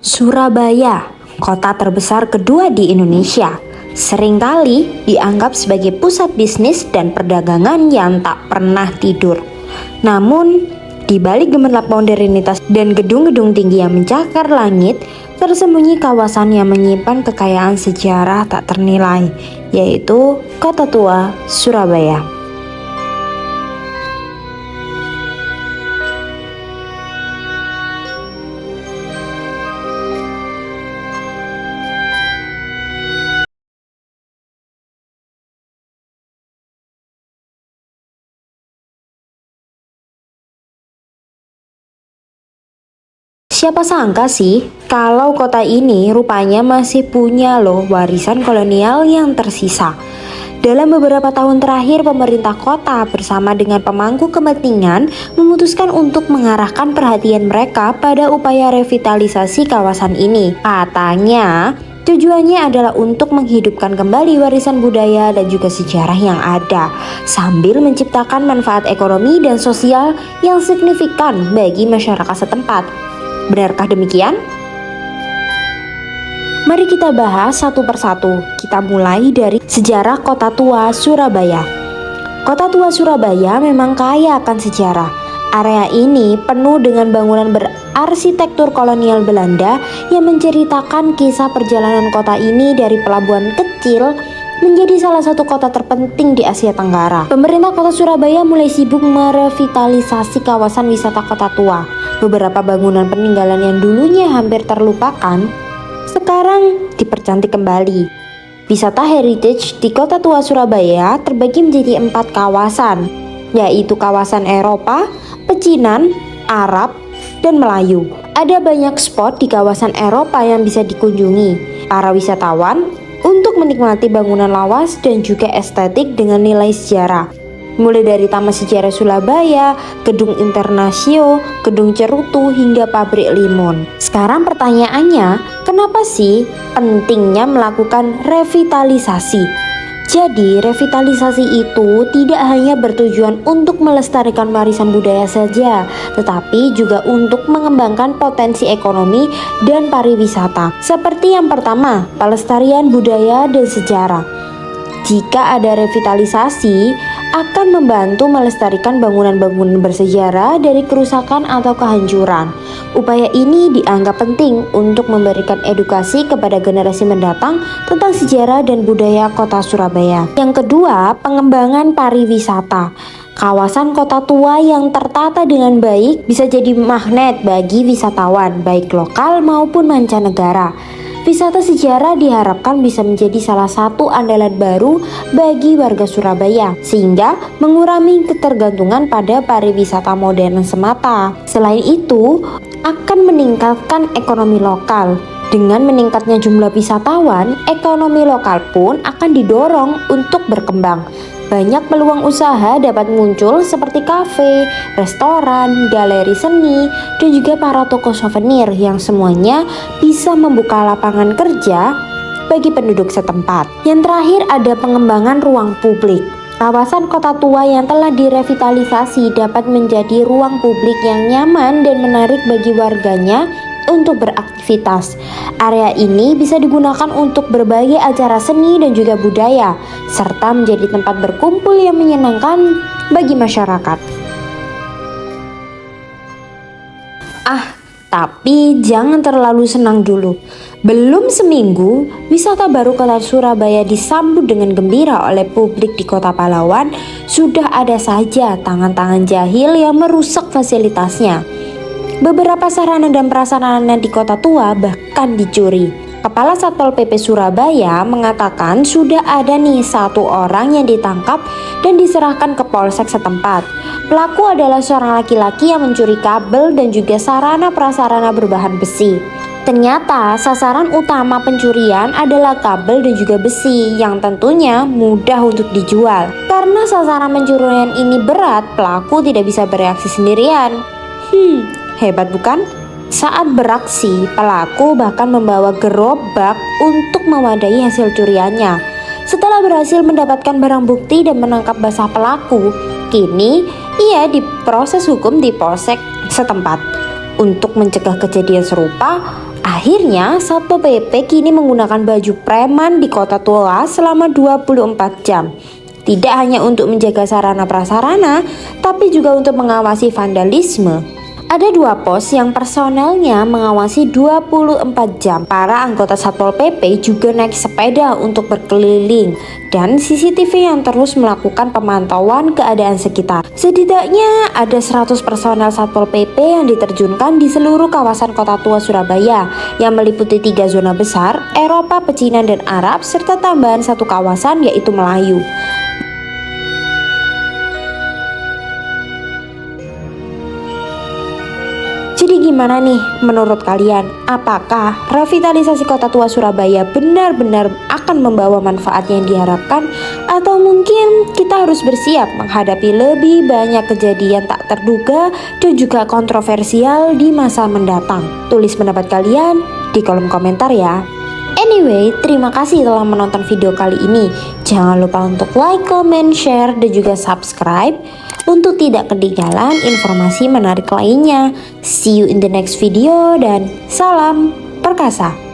Surabaya, kota terbesar kedua di Indonesia, seringkali dianggap sebagai pusat bisnis dan perdagangan yang tak pernah tidur. Namun, di balik gemerlap modernitas dan gedung-gedung tinggi yang mencakar langit, tersembunyi kawasan yang menyimpan kekayaan sejarah tak ternilai, yaitu Kota Tua Surabaya. Siapa sangka sih kalau kota ini rupanya masih punya loh warisan kolonial yang tersisa. Dalam beberapa tahun terakhir, pemerintah kota bersama dengan pemangku kepentingan memutuskan untuk mengarahkan perhatian mereka pada upaya revitalisasi kawasan ini. Katanya, tujuannya adalah untuk menghidupkan kembali warisan budaya dan juga sejarah yang ada, sambil menciptakan manfaat ekonomi dan sosial yang signifikan bagi masyarakat setempat. Benarkah demikian? Mari kita bahas satu persatu. Kita mulai dari sejarah Kota Tua Surabaya. Kota Tua Surabaya memang kaya akan sejarah. Area ini penuh dengan bangunan berarsitektur kolonial Belanda yang menceritakan kisah perjalanan kota ini dari pelabuhan kecil menjadi salah satu kota terpenting di Asia Tenggara. Pemerintah Kota Surabaya mulai sibuk merevitalisasi kawasan wisata Kota Tua. Beberapa bangunan peninggalan yang dulunya hampir terlupakan sekarang dipercantik kembali. Wisata heritage di Kota Tua Surabaya terbagi menjadi 4 kawasan, yaitu kawasan Eropa, Pecinan, Arab, dan Melayu. Ada banyak spot di kawasan Eropa yang bisa dikunjungi para wisatawan untuk menikmati bangunan lawas dan juga estetik dengan nilai sejarah. Mulai dari Taman Sejarah Surabaya, Gedung Internasio, Gedung Cerutu, hingga pabrik limun. Sekarang pertanyaannya, kenapa sih pentingnya melakukan revitalisasi? Jadi, revitalisasi itu tidak hanya bertujuan untuk melestarikan warisan budaya saja, tetapi juga untuk mengembangkan potensi ekonomi dan pariwisata. Seperti yang pertama, pelestarian budaya dan sejarah. Jika ada revitalisasi, akan membantu melestarikan bangunan-bangunan bersejarah dari kerusakan atau kehancuran. Upaya ini dianggap penting untuk memberikan edukasi kepada generasi mendatang tentang sejarah dan budaya Kota Surabaya. Yang kedua, pengembangan pariwisata. Kawasan Kota Tua yang tertata dengan baik bisa jadi magnet bagi wisatawan, baik lokal maupun mancanegara. Wisata sejarah diharapkan bisa menjadi salah satu andalan baru bagi warga Surabaya, sehingga mengurangi ketergantungan pada pariwisata modern semata. Selain itu, akan meningkatkan ekonomi lokal. Dengan meningkatnya jumlah wisatawan, ekonomi lokal pun akan didorong untuk berkembang. Banyak peluang usaha dapat muncul seperti kafe, restoran, galeri seni, dan juga para toko souvenir yang semuanya bisa membuka lapangan kerja bagi penduduk setempat. Yang terakhir ada pengembangan ruang publik. Kawasan Kota Tua yang telah direvitalisasi dapat menjadi ruang publik yang nyaman dan menarik bagi warganya untuk beraktivitas. Area ini bisa digunakan untuk berbagai acara seni dan juga budaya, serta menjadi tempat berkumpul yang menyenangkan bagi masyarakat. Tapi jangan terlalu senang dulu. Belum seminggu, wisata baru Kota Surabaya disambut dengan gembira oleh publik di Kota Pahlawan. Sudah ada saja tangan-tangan jahil yang merusak fasilitasnya. Beberapa sarana dan prasarana di Kota Tua bahkan dicuri. Kepala Satpol PP Surabaya mengatakan sudah ada nih 1 orang yang ditangkap dan diserahkan ke polsek setempat. Pelaku adalah seorang laki-laki yang mencuri kabel dan juga sarana prasarana berbahan besi. Ternyata sasaran utama pencurian adalah kabel dan juga besi yang tentunya mudah untuk dijual. Karena sasaran pencurian ini berat, pelaku tidak bisa bereaksi sendirian. Hebat bukan? Saat beraksi, pelaku bahkan membawa gerobak untuk mewadai hasil curiannya. Setelah berhasil mendapatkan barang bukti dan menangkap basah pelaku, kini ia diproses hukum di polsek setempat. Untuk mencegah kejadian serupa, Akhirnya, Satpol PP kini menggunakan baju preman di Kota Tua selama 24 jam. Tidak hanya untuk menjaga sarana prasarana, tapi juga untuk mengawasi vandalisme. Ada 2 pos yang personelnya mengawasi 24 jam. Para anggota Satpol PP juga naik sepeda untuk berkeliling, dan CCTV yang terus melakukan pemantauan keadaan sekitar. Setidaknya ada 100 personel Satpol PP yang diterjunkan di seluruh kawasan Kota Tua Surabaya yang meliputi 3 zona besar, Eropa, Pecinan, dan Arab, serta tambahan 1 kawasan yaitu Melayu. Jadi gimana nih menurut kalian? Apakah revitalisasi Kota Tua Surabaya benar-benar akan membawa manfaat yang diharapkan? Atau mungkin kita harus bersiap menghadapi lebih banyak kejadian tak terduga dan juga kontroversial di masa mendatang? Tulis pendapat kalian di kolom komentar ya. Anyway, terima kasih telah menonton video kali ini. Jangan lupa untuk like, comment, share, dan juga subscribe untuk tidak ketinggalan informasi menarik lainnya. See you in the next video dan salam perkasa.